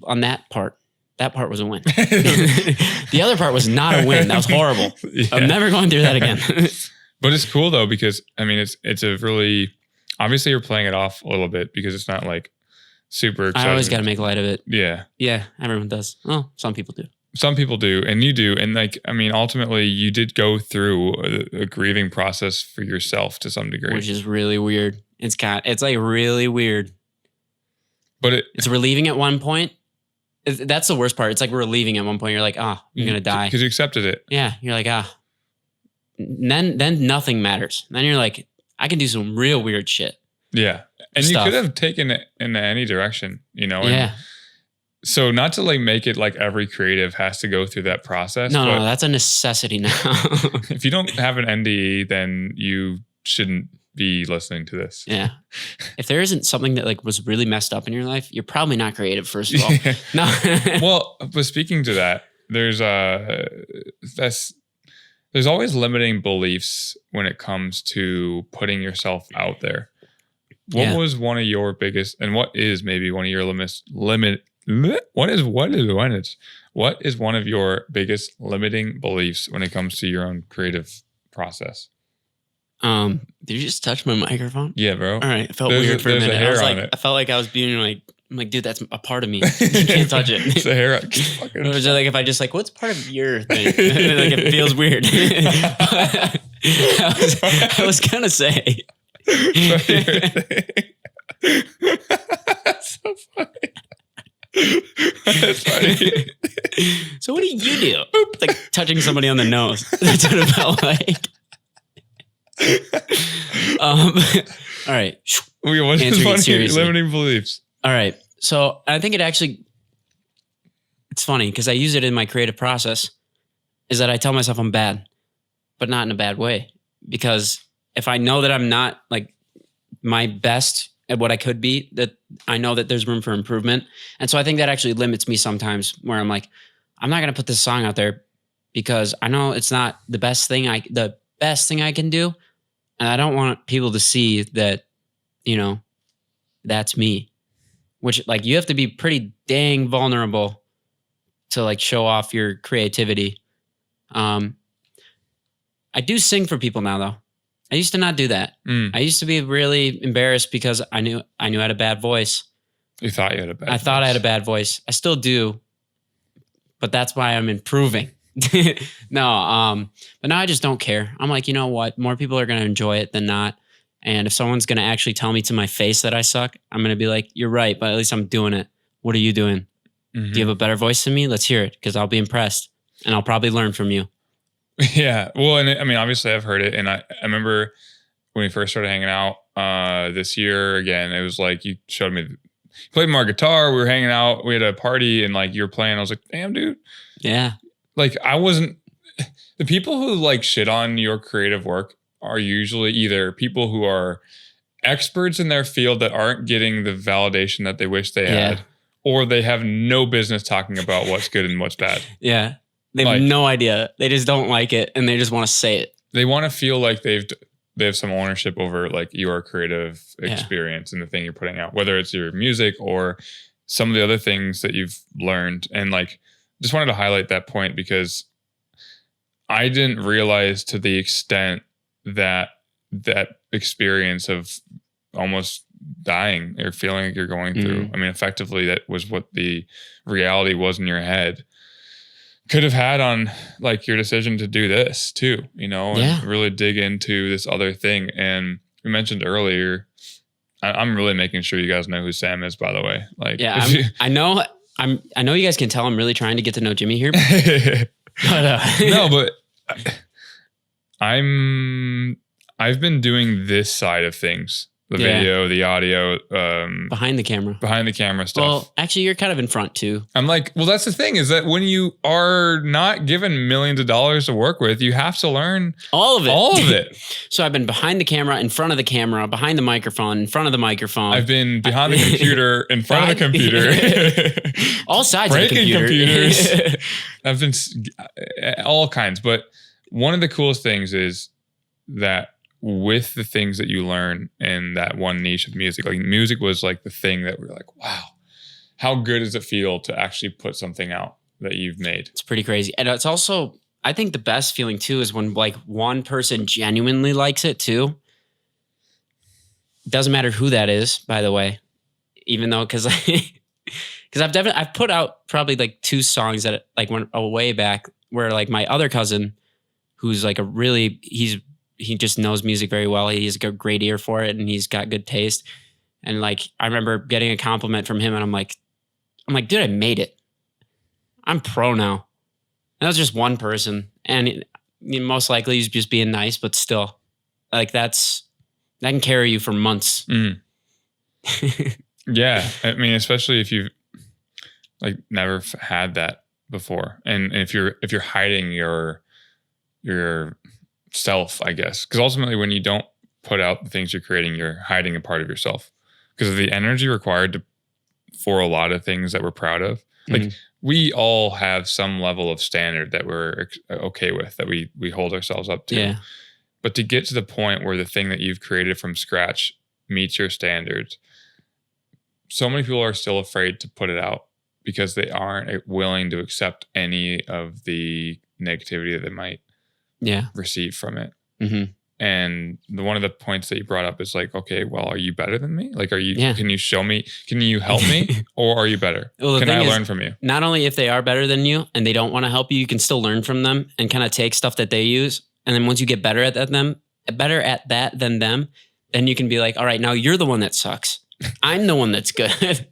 that part. That part was a win. The other part was not a win. That was horrible. Yeah. I'm never going through that again. But it's cool though, because I mean, it's a really, obviously you're playing it off a little bit because it's not like super exciting. I always got to make light of it. Yeah. Yeah. Everyone does. Well, some people do. Some people do. And you do. And like, I mean, ultimately you did go through a grieving process for yourself to some degree. Which is really weird. It's like really weird. But it's relieving at one point. That's the worst part. It's like relieving at one point. You're like, you're going to die. Because you accepted it. Yeah. You're like, Then nothing matters. Then you're like, I can do some real weird shit. Yeah. And you could have taken it in any direction, And yeah. So not to like make it like every creative has to go through that process. No, that's a necessity now. If you don't have an NDE, then you shouldn't be listening to this. Yeah. If there isn't something that like was really messed up in your life, you're probably not creative, first of all. No. Well, but speaking to that, there's always limiting beliefs when it comes to putting yourself out there. What was one of your biggest, and what is maybe one of your what is one of your biggest limiting beliefs when it comes to your own creative process? Did you just touch my microphone? Yeah, bro. All right. It felt weird for a minute. I felt like I was being like, I'm like, dude, that's a part of me. You can't touch it. It's a hair. It was like if I just like, what's part of your thing? Like it feels weird. I was gonna say. That's so funny. That's funny. So what do you do? Like touching somebody on the nose. That's what it felt like. All right. What's limiting beliefs? All right. So I think it's funny because I use it in my creative process is that I tell myself I'm bad, but not in a bad way. Because if I know that I'm not like my best at what I could be, that I know that there's room for improvement. And so I think that actually limits me sometimes where I'm like, I'm not going to put this song out there because I know it's not the best thing I can do. And I don't want people to see that, that's me, which like you have to be pretty dang vulnerable to like show off your creativity. I do sing for people now though. I used to not do that. I used to be really embarrassed because I knew I had a bad voice. You thought you had a bad voice. I thought I had a bad voice. I still do, but that's why I'm improving. No, but now I just don't care. I'm like, you know what? More people are going to enjoy it than not. And if someone's going to actually tell me to my face that I suck, I'm going to be like, you're right, but at least I'm doing it. What are you doing? Mhm. Do you have a better voice than me? Let's hear it, because I'll be impressed and I'll probably learn from you. Yeah. Well, and I mean, obviously I've heard it. And I remember when we first started hanging out this year again, it was like you showed me, you played my guitar. We were hanging out. We had a party and like you were playing. I was like, damn, dude. Yeah. Like I wasn't, the people who like shit on your creative work are usually either people who are experts in their field that aren't getting the validation that they wish they had, or they have no business talking about what's good and what's bad. Yeah. They have Like- no idea. They just don't like it and they just want to say it. They want to feel like they have some ownership over like your creative Yeah. experience and the thing you're putting out, whether it's your music or some of the other things that you've learned. And like, just wanted to highlight that point because I didn't realize to the extent that experience of almost dying or feeling like you're going through. I mean, effectively, that was what the reality was in your head. Could have had on like your decision to do this too, you know, and really dig into this other thing. And we mentioned earlier, I'm really making sure you guys know who Sam is, by the way. Like, Yeah, I know you guys can tell I'm really trying to get to know Jimmy here. But no, but I've been doing this side of things. The video, the audio, behind the camera stuff. Well, actually, you're kind of in front too. I'm like, well, that's the thing is that when you are not given millions of dollars to work with, you have to learn all of it. So I've been behind the camera, in front of the camera, behind the microphone, in front of the microphone. I've been behind the computer, in front of the computer. All sides breaking of the computer. computers. I've been all kinds. But one of the coolest things is that with the things that you learn in that one niche of music, like music was like the thing that we're like, wow, how good does it feel to actually put something out that you've made? It's pretty crazy. And it's also, I think the best feeling too is when like one person genuinely likes it too. It doesn't matter who that is, by the way, even though, cause I've put out probably like 2 songs that like went a way back where like my other cousin, who's like he just knows music very well. He has a great ear for it and he's got good taste. And like, I remember getting a compliment from him and I'm like, dude, I made it. I'm pro now. And that was just one person. And most likely he's just being nice, but still like that can carry you for months. Mm. Yeah. I mean, especially if you've like never had that before. And if you're hiding your self, I guess, because ultimately when you don't put out the things you're creating, you're hiding a part of yourself because of the energy required for a lot of things that we're proud of. Like we all have some level of standard that we're okay with, that we hold ourselves up to. Yeah. But to get to the point where the thing that you've created from scratch meets your standards, so many people are still afraid to put it out because they aren't willing to accept any of the negativity that they might receive from it. Mm-hmm. And one of the points that you brought up is like, okay, well, are you better than me? Like, can you show me, can you help me or are you better? Well, can I learn from you? Not only if they are better than you and they don't want to help you, you can still learn from them and kind of take stuff that they use. And then once you get better at that than them, then you can be like, all right, now you're the one that sucks. I'm the one that's good.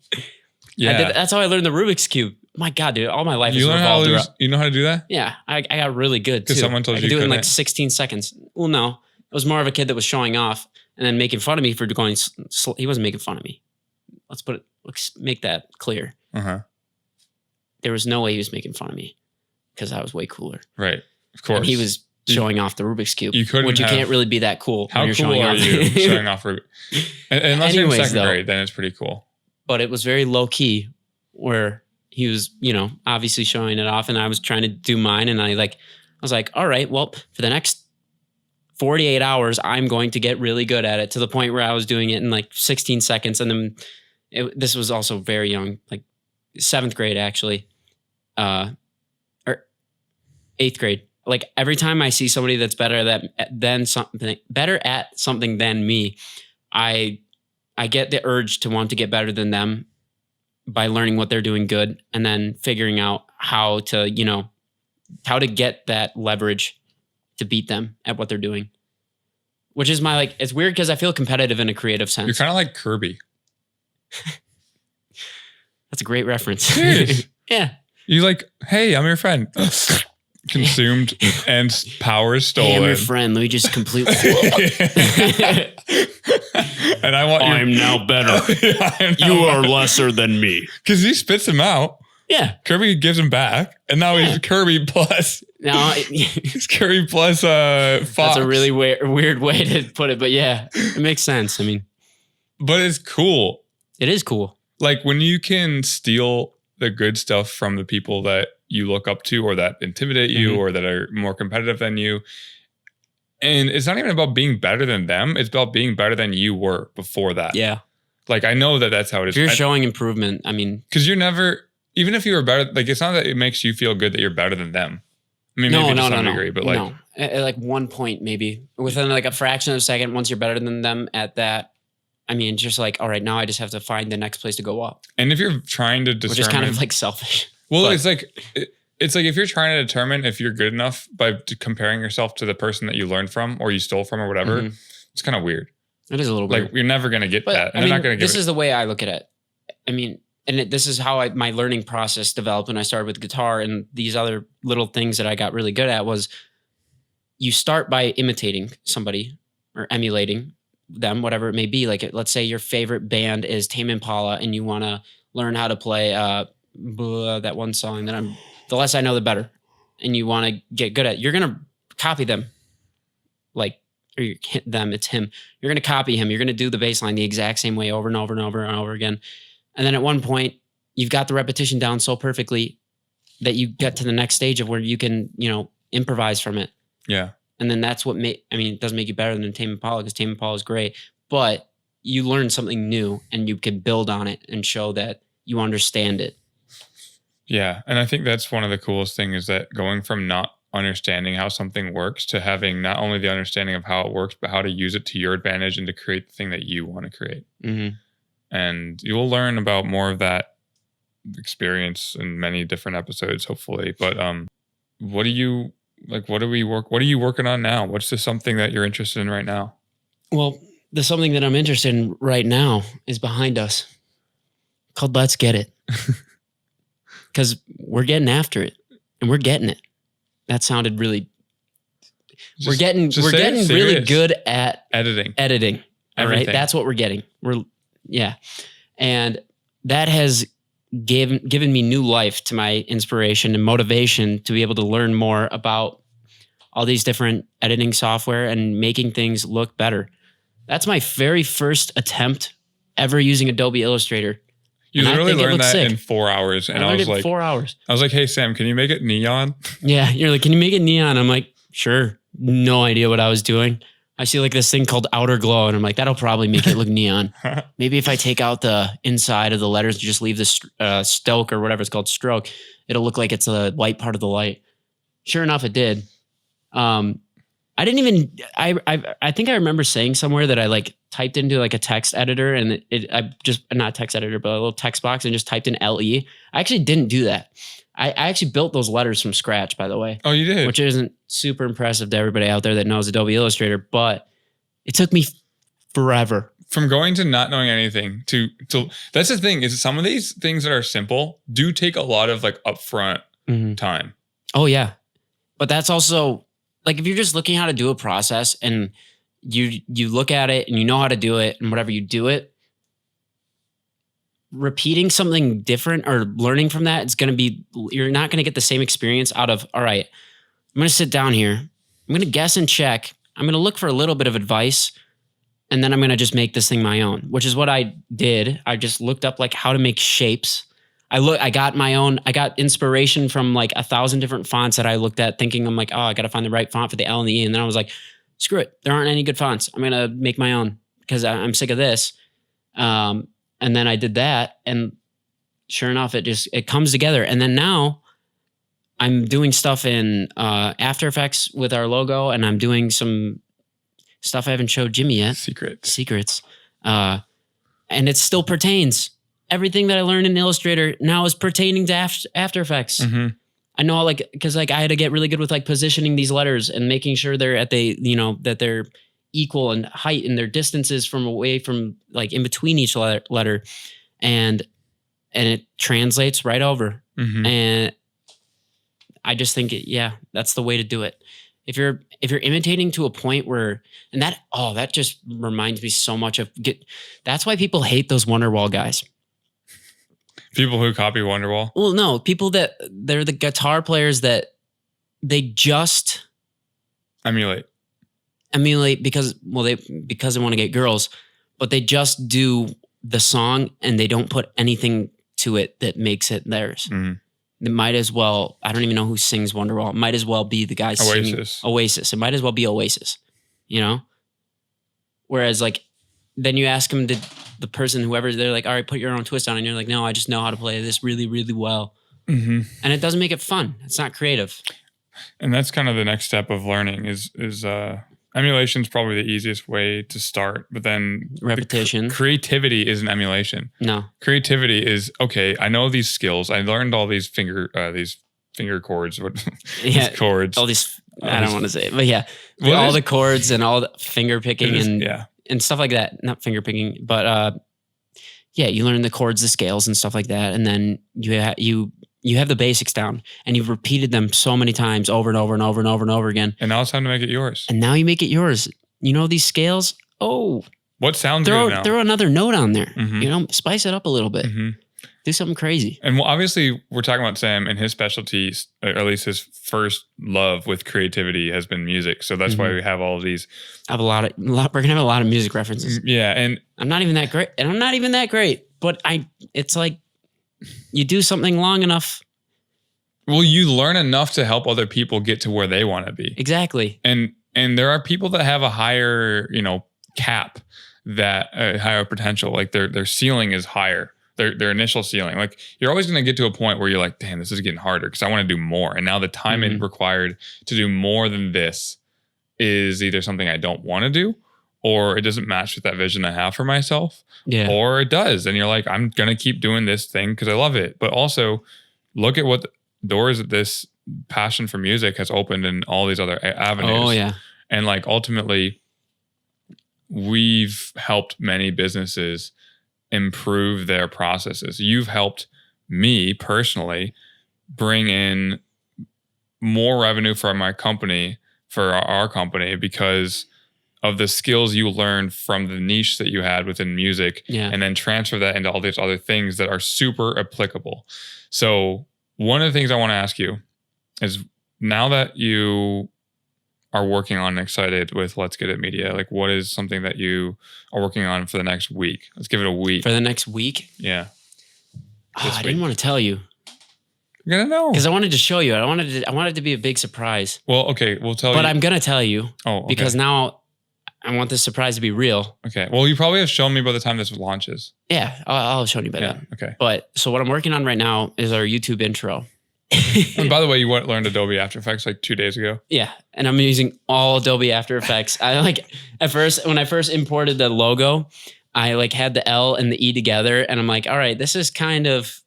Yeah. That's how I learned the Rubik's Cube. My God, dude, all my life you is revolved around. You know how to do that? Yeah, I got really good too. Because someone told I you could do it in like couldn't? 16 seconds. Well, no, it was more of a kid that was showing off and then making fun of me for going. He wasn't making fun of me. Let's make that clear. Uh-huh. There was no way he was making fun of me because I was way cooler. Right. Of course. And he was showing off the Rubik's Cube. You couldn't which you have- can't really be that cool. How when you're cool showing are off. you showing off? Unless you're in Anyways, second though. grade, then it's pretty cool. But it was very low key where he was, obviously showing it off and I was trying to do mine. And I was like, all right, well, for the next 48 hours, I'm going to get really good at it, to the point where I was doing it in like 16 seconds. And then this was also very young, like 7th grade, actually, or 8th grade. Like every time I see somebody that's better at something than me, I get the urge to want to get better than them by learning what they're doing good and then figuring out how to, how to get that leverage to beat them at what they're doing. Which is my, it's weird because I feel competitive in a creative sense. You're kind of like Kirby. That's a great reference. Serious? Yeah. You're like, hey, I'm your friend. Consumed and powers stolen. Hey, I'm your friend. Let me just completely. And I want I'm now better. You are lesser than me. Because he spits him out. Yeah. Kirby gives him back. And now he's Kirby plus. Now he's Kirby plus Fox. That's a really weird way to put it. But yeah, it makes sense. I mean. But it's cool. It is cool. Like when you can steal the good stuff from the people that you look up to or that intimidate you or that are more competitive than you. And it's not even about being better than them. It's about being better than you were before that. Yeah. Like, I know that that's how it is. If you're showing improvement, I mean. Because you're never, even if you were better, like, it's not that it makes you feel good that you're better than them. I mean, maybe to some degree, but like. No. At like 1 point, maybe. Within like a fraction of a second, once you're better than them at that, I mean, just like, all right, now I just have to find the next place to go up. And if you're trying to determine. Which is kind of like selfish. Well, but, it's like if you're trying to determine if you're good enough by comparing yourself to the person that you learned from or you stole from or whatever, it's kind of weird. It is a little weird. Like, you're never going to get that. And I mean, they're not going to give this is the way I look at it. I mean, and this is how my learning process developed when I started with guitar and these other little things that I got really good at was you start by imitating somebody or emulating them, whatever it may be. Like, let's say your favorite band is Tame Impala and you want to learn how to play that one song that the less I know, the better. And you want to get good at, you're going to copy them. Like, or you hit them, it's him. You're going to copy him. You're going to do the bass line the exact same way over and over and over and over again. And then at one point, you've got the repetition down so perfectly that you get to the next stage of where you can, improvise from it. Yeah. And then that's what it doesn't make you better than Tame Impala because Tame Impala is great, but you learn something new and you can build on it and show that you understand it. Yeah. And I think that's one of the coolest things is that going from not understanding how something works to having not only the understanding of how it works, but how to use it to your advantage and to create the thing that you want to create. Mm-hmm. And you'll learn about more of that experience in many different episodes, hopefully. But what are you working on now? What's the something that you're interested in right now? Well, the something that I'm interested in right now is behind us called Let's Get It. Because we're getting after it and we're getting it. That sounded really, we're getting really good at editing. All right. That's what we're getting. And that has given me new life to my inspiration and motivation to be able to learn more about all these different editing software and making things look better. That's my very first attempt ever using Adobe Illustrator. You literally learned that in 4 hours. And I was like, 4 hours. I was like, hey, Sam, can you make it neon? Yeah. You're like, can you make it neon? I'm like, sure. No idea what I was doing. I see like this thing called Outer Glow. And I'm like, that'll probably make it look neon. Maybe if I take out the inside of the letters, just leave the stoke or whatever it's called, stroke, it'll look like it's the white part of the light. Sure enough, it did. I think I remember saying somewhere that I like typed into like a text editor and I just not text editor, but a little text box and just typed in LE. I actually didn't do that. I actually built those letters from scratch, by the way. Oh, you did? Which isn't super impressive to everybody out there that knows Adobe Illustrator, but it took me forever. From going to not knowing anything to that's the thing is some of these things that are simple do take a lot of like upfront time. Oh yeah. But that's also like, if you're just looking how to do a process and you look at it and you know how to do it and whatever you do it, repeating something different or learning from that, you're not going to get the same experience out of, all right, I'm going to sit down here. I'm going to guess and check. I'm going to look for a little bit of advice and then I'm going to just make this thing my own, which is what I did. I just looked up like how to make shapes. I got inspiration from like 1,000 different fonts that I looked at thinking, I'm like, oh, I got to find the right font for the L and the E. And then I was like, screw it. There aren't any good fonts. I'm going to make my own because I'm sick of this. And then I did that and sure enough, it comes together. And then now I'm doing stuff in After Effects with our logo and I'm doing some stuff I haven't showed Jimmy yet. Secrets. And it still pertains. everything that I learned in Illustrator now is pertaining to After Effects. Mm-hmm. I know, like, because like I had to get really good with like positioning these letters and making sure they're that they're equal in height and their distances from away from like in between each letter, and it translates right over. Mm-hmm. And I just think that's the way to do it. If you're imitating to a point where, and that just reminds me so much of that's why people hate those Wonderwall guys. People who copy Wonderwall? Well, no, people they're the guitar players that they just emulate because they want to get girls, but they just do the song and they don't put anything to it that makes it theirs. Mm-hmm. It might as well, I don't even know who sings Wonderwall. It might as well be the guy singing Oasis. It might as well be Oasis, you know? Whereas like, then you ask them the person, whoever, they're like, all right, put your own twist on it. And you're like, no, I just know how to play this really, really well. Mm-hmm. And it doesn't make it fun. It's not creative. And that's kind of the next step of learning is emulation is probably the easiest way to start, but then repetition. Creativity isn't emulation. No. Creativity is, okay, I know these skills. I learned all these finger chords. These chords. All these, I don't want to say it, but yeah. All the chords and all the finger picking and stuff like that. Not finger picking, but you learn the chords, the scales and stuff like that. And then you have the basics down and you've repeated them so many times over and over and over and over and over again. And now it's time to make it yours. And now you make it yours. You know, these scales. Oh, what sounds good now? Throw another note on there, mm-hmm. Spice it up a little bit, do something crazy. And obviously we're talking about Sam and his specialties, or at least his first love with creativity has been music. So that's why we have all of these. I have we're going to have a lot of music references. Yeah. And I'm not even that great, but it's like, you do something long enough. Well, you learn enough to help other people get to where they want to be. Exactly. And there are people that have a higher, cap, that higher potential. Like their ceiling is higher. Their initial ceiling. Like you're always going to get to a point where you're like, damn, this is getting harder because I want to do more. And now the time it required to do more than this is either something I don't want to do, or it doesn't match with that vision I have for myself. Yeah. Or it does. And you're like, I'm going to keep doing this thing because I love it. But also look at what doors that this passion for music has opened in all these other avenues. Oh, yeah. And like ultimately, we've helped many businesses improve their processes. You've helped me personally bring in more revenue for my company, for our company, because of the skills you learned from the niche that you had within music, and then transfer that into all these other things that are super applicable. So one of the things I want to ask you is, now that you are working on and excited with Let's Get It Media, like what is something that you are working on for the next week? Let's give it a week. For the next week? Yeah. I didn't want to tell you. You're gonna know. Because I wanted to show you. I wanted it to be a big surprise. Well, okay, we'll tell you. But I'm gonna tell you. Oh, okay. Because now I want this surprise to be real. Okay. Well, you probably have shown me by the time this launches. Yeah, I'll show you by then. Okay. But so what I'm working on right now is our YouTube intro. And by the way, you learned Adobe After Effects like 2 days ago. Yeah, and I'm using all Adobe After Effects. When I first imported the logo, I had the L and the E together, and I'm like, all right, this is kind of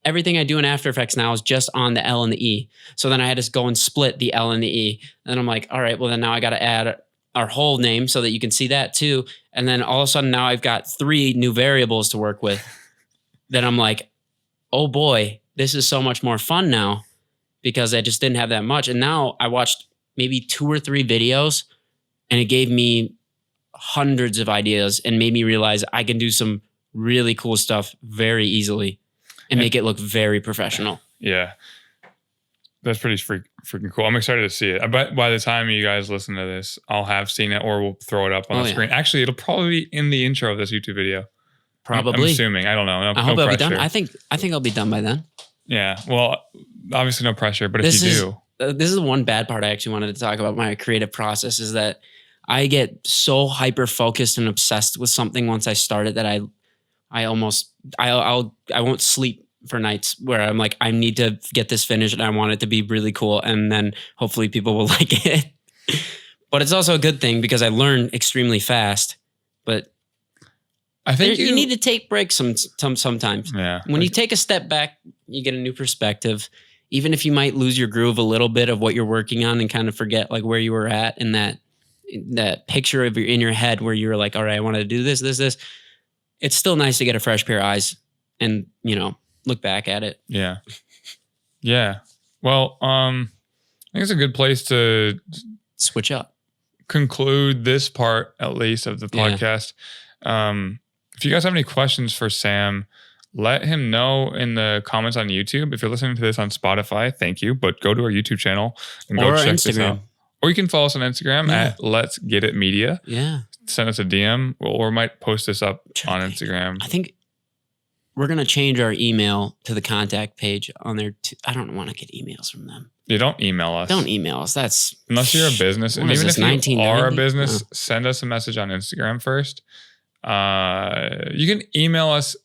everything I do in After Effects now is just on the L and the E. So then I had to go and split the L and the E, and I'm like, all right, well then now I got to add our whole name so that you can see that too. And then all of a sudden now I've got 3 new variables to work with. Then I'm like, oh boy, this is so much more fun now because I just didn't have that much. And now I watched maybe 2 or 3 videos and it gave me hundreds of ideas and made me realize I can do some really cool stuff very easily and make it look very professional. Yeah. That's pretty freaking cool. I'm excited to see it. But by the time you guys listen to this, I'll have seen it, or we'll throw it up on the screen. Actually, it'll probably be in the intro of this YouTube video. Probably. I'm assuming. I don't know. I hope I'll be done. I think I'll be done by then. Yeah. Well, obviously no pressure, but if you do. This is the one bad part I actually wanted to talk about my creative process, is that I get so hyper focused and obsessed with something once I start it that I won't sleep for nights, where I'm like, I need to get this finished and I want it to be really cool. And then hopefully people will like it. But it's also a good thing because I learn extremely fast. But I think you need to take breaks sometimes. Yeah. When you take a step back, you get a new perspective. Even if you might lose your groove a little bit of what you're working on and kind of forget like where you were at in that picture of in your head where you were like, all right, I want to do this. It's still nice to get a fresh pair of eyes and, look back at it. Yeah. Yeah. Well, I think it's a good place to switch up. Conclude this part, at least, of the podcast. If you guys have any questions for Sam, let him know in the comments on YouTube. If you're listening to this on Spotify, thank you. But go to our YouTube channel and go check this out. Or you can follow us on Instagram at Let's Get It Media. Yeah. Send us a DM, or we might post this up on Instagram. I think we're going to change our email to the contact page on there. I don't want to get emails from them. You don't email us. Don't email us. That's unless you're a business. And even if you are a business, send us a message on Instagram first. You can email us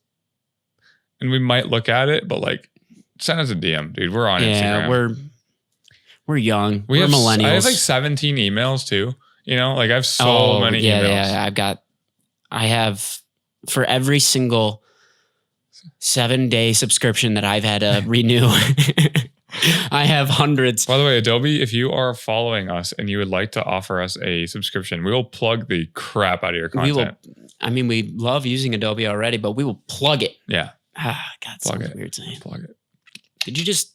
and we might look at it, but like send us a DM, dude. We're on Instagram. We're young. We're millennials. I have like 17 emails too. I have so many emails. Yeah. I have for every single 7-day subscription that I've had to renew. I have hundreds. By the way, Adobe, if you are following us and you would like to offer us a subscription, we will plug the crap out of your content. We love using Adobe already, but we will plug it. Yeah. God, plug it. Weird saying. Plug it. Did you just?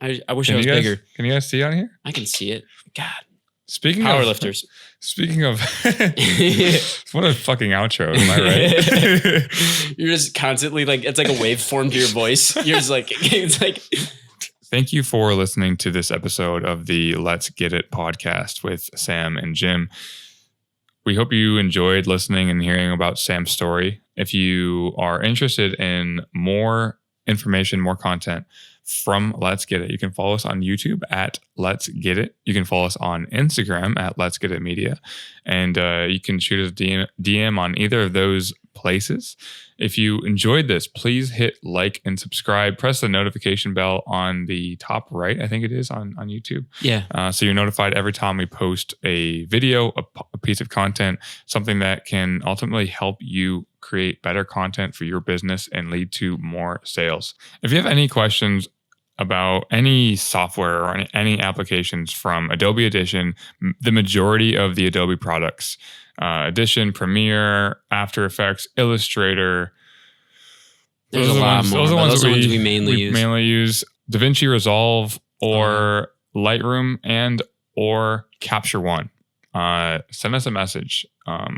I wish it was bigger. Can you guys see on here? I can see it. God. Speaking powerlifters. Speaking of, what a fucking outro, am I right? You're just constantly like, it's like a waveform to your voice. You're just like, it's like. Thank you for listening to this episode of the Let's Get It podcast with Sam and Jim. We hope you enjoyed listening and hearing about Sam's story. If you are interested in more information, more content from Let's Get It, you can follow us on YouTube at Let's Get It. You can follow us on Instagram at Let's Get It Media. And you can shoot us a DM on either of those places. If you enjoyed this, please hit like and subscribe. Press the notification bell on the top right, I think it is on YouTube. Yeah. So you're notified every time we post a video, a piece of content, something that can ultimately help you create better content for your business and lead to more sales. If you have any questions about any software or any applications from Adobe Audition, the majority of the Adobe products, Audition, Premiere, After Effects, Illustrator. There's a lot more. Those are the ones we mainly use. DaVinci Resolve or Lightroom and or Capture One. Send us a message.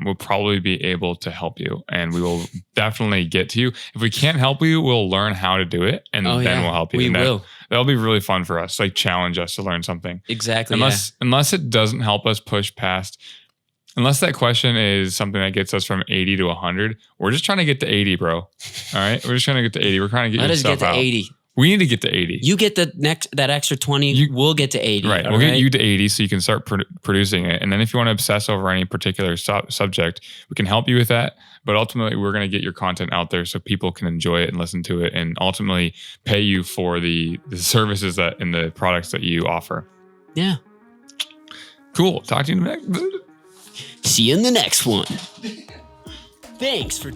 We'll probably be able to help you, and we will definitely get to you. If we can't help you, we'll learn how to do it, and then we'll help you. We will. That'll be really fun for us. Like challenge us to learn something. Exactly. Unless it doesn't help us push past. Unless that question is something that gets us from 80 to 100, we're just trying to get to 80, bro. All right, we're just trying to get to 80. We're trying to get your stuff out. Let us get to 80. We need to get to 80. You get that extra 20. We'll get to 80. Right. We'll get you to 80 so you can start producing it. And then if you want to obsess over any particular subject, we can help you with that. But ultimately, we're going to get your content out there so people can enjoy it and listen to it and ultimately pay you for the services that and the products that you offer. Yeah. Cool. Talk to you in the next. See you in the next one. Thanks for...